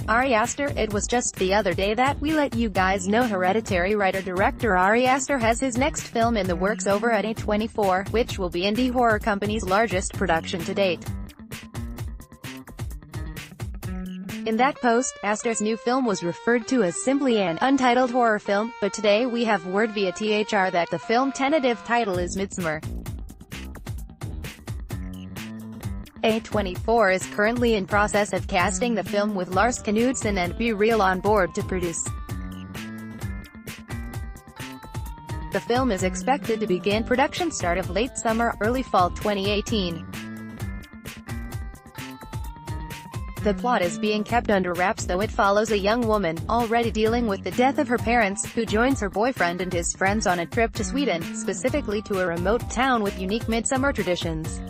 Ari Aster. It was just the other day that we let you guys know Hereditary writer-director Ari Aster has his next film in the works over at A24, which will be indie horror company's largest production to date. In that post, Aster's new film was referred to as simply an untitled horror film, but today we have word via THR that the film's tentative title is Midsommer. A24 is currently in process of casting the film with Lars Knudsen and Be Real on board to produce. The film is expected to begin production start of late summer, early fall 2018. The plot is being kept under wraps, though it follows a young woman, already dealing with the death of her parents, who joins her boyfriend and his friends on a trip to Sweden, specifically to a remote town with unique midsummer traditions.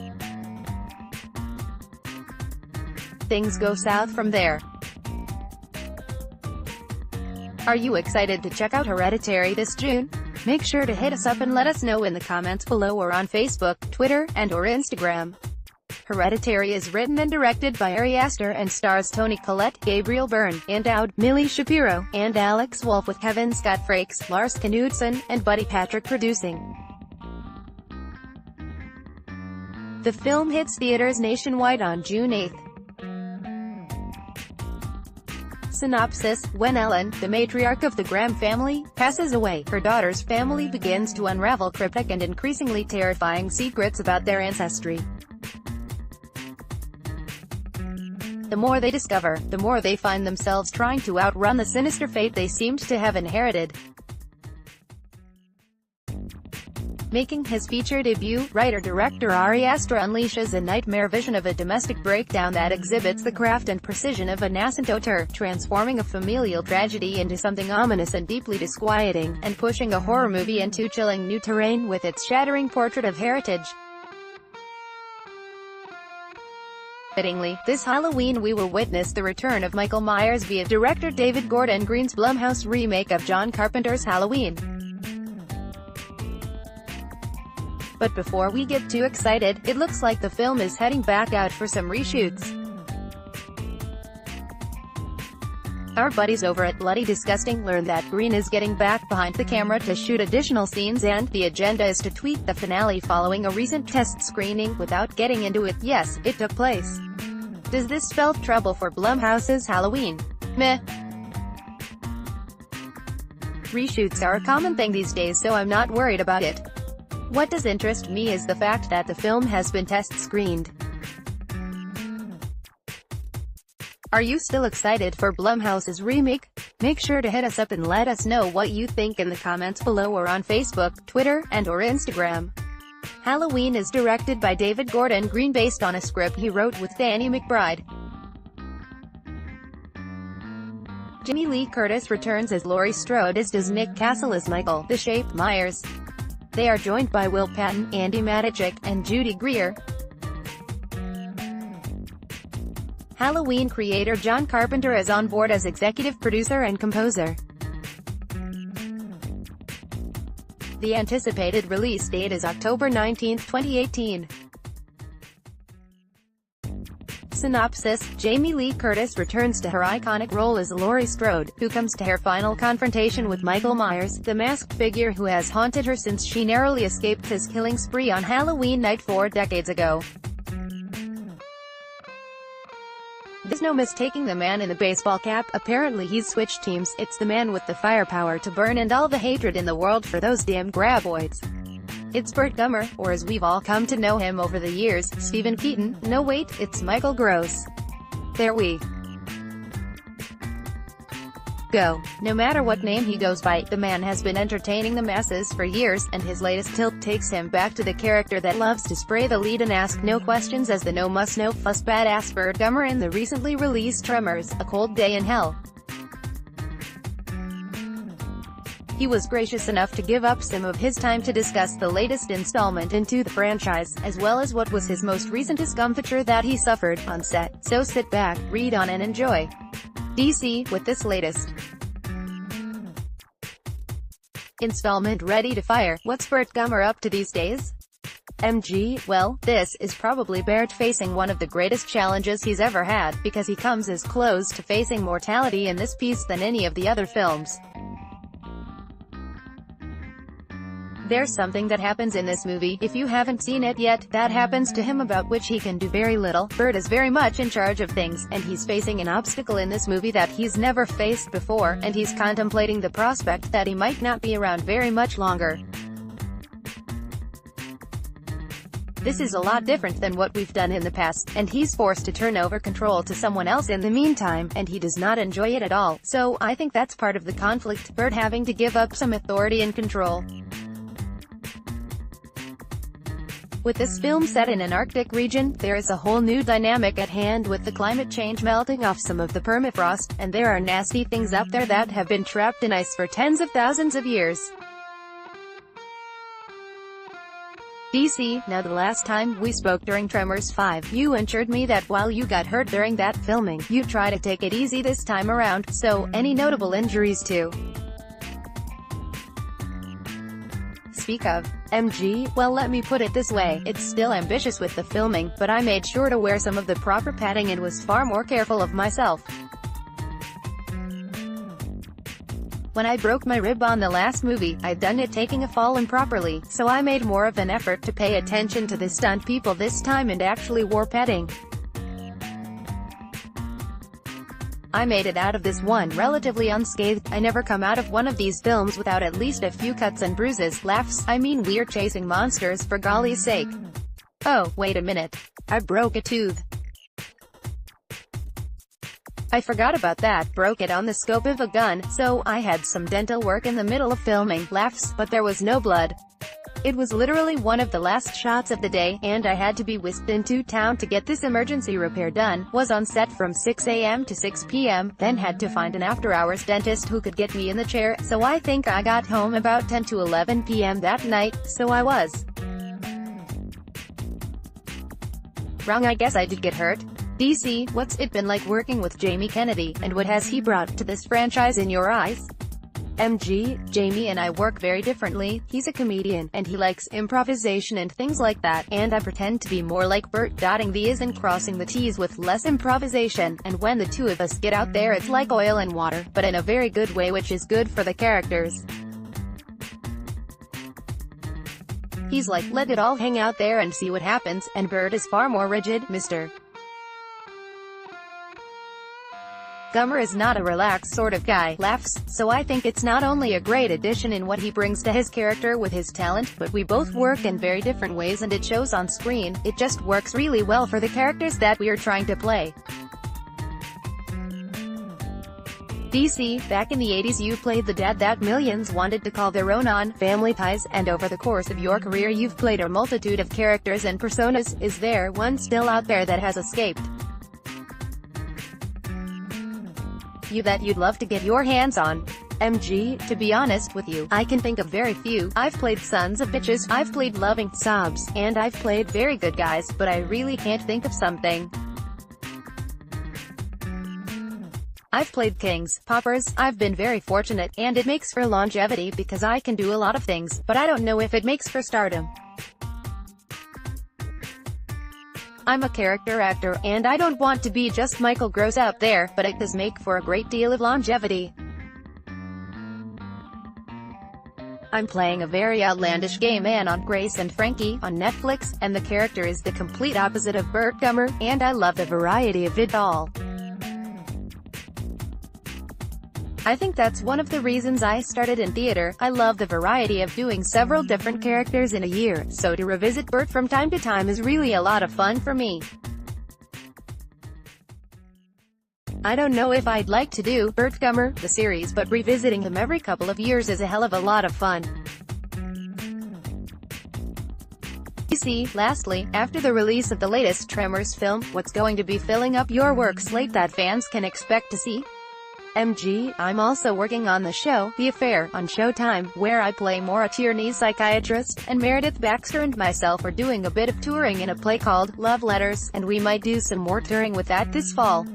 Things go south from there. Are you excited to check out Hereditary this June? Make sure to hit us up and let us know in the comments below or on Facebook, Twitter, and/or Instagram. Hereditary is written and directed by Ari Aster and stars Toni Collette, Gabriel Byrne, Ann Dowd, Millie Shapiro, and Alex Wolff, with Kevin Scott Frakes, Lars Knudsen, and Buddy Patrick producing. The film hits theaters nationwide on June 8. Synopsis: when Ellen, the matriarch of the Graham family, passes away, her daughter's family begins to unravel cryptic and increasingly terrifying secrets about their ancestry. The more they discover, the more they find themselves trying to outrun the sinister fate they seemed to have inherited. Making his feature debut, writer-director Ari Aster unleashes a nightmare vision of a domestic breakdown that exhibits the craft and precision of a nascent auteur, transforming a familial tragedy into something ominous and deeply disquieting, and pushing a horror movie into chilling new terrain with its shattering portrait of heritage. Fittingly, this Halloween we will witness the return of Michael Myers via director David Gordon Green's Blumhouse remake of John Carpenter's Halloween. But before we get too excited, it looks like the film is heading back out for some reshoots. Our buddies over at Bloody Disgusting learned that Green is getting back behind the camera to shoot additional scenes, and the agenda is to tweak the finale following a recent test screening. Without getting into it, yes, it took place. Does this spell trouble for Blumhouse's Halloween? Meh. Reshoots are a common thing these days, so I'm not worried about it. What does interest me is the fact that the film has been test screened. Are you still excited for Blumhouse's remake? Make sure to hit us up and let us know what you think in the comments below or on Facebook, Twitter, and/or Instagram. Halloween is directed by David Gordon Green based on a script he wrote with Danny McBride. Jamie Lee Curtis returns as Laurie Strode, as does Nick Castle as Michael, the Shape Myers. They are joined by Will Patton, Andy Matichik, and Judy Greer. Halloween creator John Carpenter is on board as executive producer and composer. The anticipated release date is October 19, 2018. Synopsis: Jamie Lee Curtis returns to her iconic role as Laurie Strode, who comes to her final confrontation with Michael Myers, the masked figure who has haunted her since she narrowly escaped his killing spree on Halloween night 4 decades ago. There's no mistaking the man in the baseball cap. Apparently he's switched teams. It's the man with the firepower to burn and all the hatred in the world for those damn graboids. It's Burt Gummer, or as we've all come to know him over the years, Stephen Keaton. No wait, it's Michael Gross. There we go. No matter what name he goes by, the man has been entertaining the masses for years, and his latest tilt takes him back to the character that loves to spray the lead and ask no questions as the no muss no fuss badass Burt Gummer in the recently released Tremors: A Cold Day in Hell. He was gracious enough to give up some of his time to discuss the latest installment into the franchise, as well as what was his most recent discomfiture that he suffered on set. So sit back, read on and enjoy. DC, with this latest installment ready to fire, what's Burt Gummer up to these days? MG, well, this is probably Bert facing one of the greatest challenges he's ever had, because he comes as close to facing mortality in this piece than any of the other films. There's something that happens in this movie, if you haven't seen it yet, that happens to him about which he can do very little. Bert is very much in charge of things, and he's facing an obstacle in this movie that he's never faced before, and he's contemplating the prospect that he might not be around very much longer. This is a lot different than what we've done in the past, and he's forced to turn over control to someone else in the meantime, and he does not enjoy it at all. So, I think that's part of the conflict, Bert having to give up some authority and control. With this film set in an Arctic region, there is a whole new dynamic at hand with the climate change melting off some of the permafrost, and there are nasty things up there that have been trapped in ice for tens of thousands of years. DC, now the last time we spoke during Tremors 5, you assured me that while you got hurt during that filming, you'd try to take it easy this time around, so, any notable injuries too? Speak of. MG, well, let me put it this way, it's still ambitious with the filming, but I made sure to wear some of the proper padding and was far more careful of myself. When I broke my rib on the last movie, I'd done it taking a fall improperly, so I made more of an effort to pay attention to the stunt people this time and actually wore padding. I made it out of this one relatively unscathed. I never come out of one of these films without at least a few cuts and bruises. Laughs, I mean we're chasing monsters for golly's sake. Oh, wait a minute. I broke a tooth. I forgot about that, broke it on the scope of a gun, so I had some dental work in the middle of filming. Laughs, but there was no blood. It was literally one of the last shots of the day, and I had to be whisked into town to get this emergency repair done. Was on set from 6 a.m. to 6 p.m., then had to find an after-hours dentist who could get me in the chair, so I think I got home about 10 to 11 p.m. that night, so I was wrong. I guess I did get hurt. DC, what's it been like working with Jamie Kennedy, and what has he brought to this franchise in your eyes? MG, Jamie and I work very differently. He's a comedian, and he likes improvisation and things like that, and I pretend to be more like Bert, dotting the I's and crossing the T's with less improvisation, and when the two of us get out there it's like oil and water, but in a very good way, which is good for the characters. He's like, let it all hang out there and see what happens, and Bert is far more rigid. Mr. Gummer is not a relaxed sort of guy. Laughs, so I think it's not only a great addition in what he brings to his character with his talent, but we both work in very different ways and it shows on screen. It just works really well for the characters that we're trying to play. DC, back in the 80s you played the dad that millions wanted to call their own on Family Ties, and over the course of your career you've played a multitude of characters and personas. Is there one still out there that has escaped you that you'd love to get your hands on? MG, to be honest with you, I can think of very few. I've played sons of bitches, I've played loving sobs, and I've played very good guys, but I really can't think of something. I've played kings, poppers, I've been very fortunate, and it makes for longevity because I can do a lot of things, but I don't know if it makes for stardom. I'm a character actor, and I don't want to be just Michael Gross out there, but it does make for a great deal of longevity. I'm playing a very outlandish gay man on Grace and Frankie on Netflix, and the character is the complete opposite of Bert Gummer, and I love the variety of it all. I think that's one of the reasons I started in theater. I love the variety of doing several different characters in a year, so to revisit Bert from time to time is really a lot of fun for me. I don't know if I'd like to do Bert Gummer, the series, but revisiting him every couple of years is a hell of a lot of fun. DC, lastly, after the release of the latest Tremors film, what's going to be filling up your work slate that fans can expect to see? MG, I'm also working on the show, The Affair, on Showtime, where I play Maura Tierney's psychiatrist, and Meredith Baxter and myself are doing a bit of touring in a play called Love Letters, and we might do some more touring with that this fall.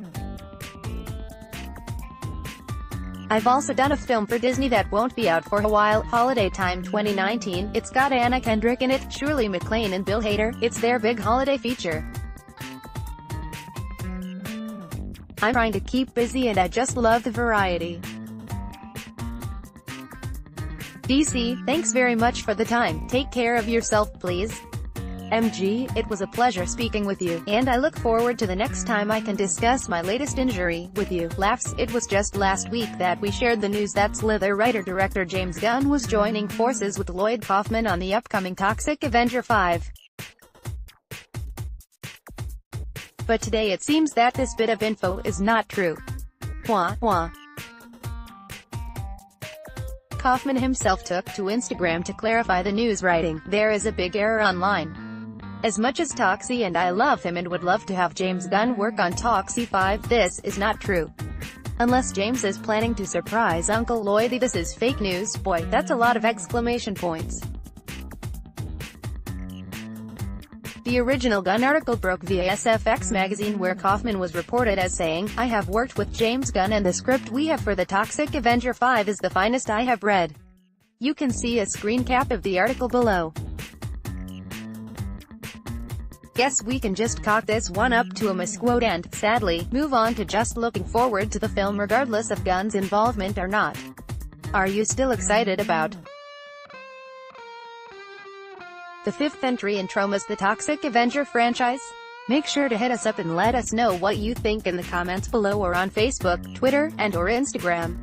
I've also done a film for Disney that won't be out for a while, Holiday Time 2019. It's got Anna Kendrick in it, Shirley MacLaine and Bill Hader. It's their big holiday feature. I'm trying to keep busy and I just love the variety. DC, thanks very much for the time. Take care of yourself, please. MG, it was a pleasure speaking with you, and I look forward to the next time I can discuss my latest injury with you. Laughs. It was just last week that we shared the news that Slither writer-director James Gunn was joining forces with Lloyd Kaufman on the upcoming Toxic Avenger 5. But today it seems that this bit of info is not true. Wah, wah. Kaufman himself took to Instagram to clarify the news, writing, "There is a big error online. As much as Toxie and I love him and would love to have James Gunn work on Toxie 5, this is not true. Unless James is planning to surprise Uncle Lloyd, this is fake news." Boy, that's a lot of exclamation points. The original Gunn article broke via SFX magazine, where Kaufman was reported as saying, "I have worked with James Gunn and the script we have for the Toxic Avenger 5 is the finest I have read." You can see a screen cap of the article below. Guess we can just cock this one up to a misquote and, sadly, move on to just looking forward to the film regardless of Gunn's involvement or not. Are you still excited about the fifth entry in Troma's The Toxic Avenger franchise? Make sure to hit us up and let us know what you think in the comments below or on Facebook, Twitter, and/or Instagram.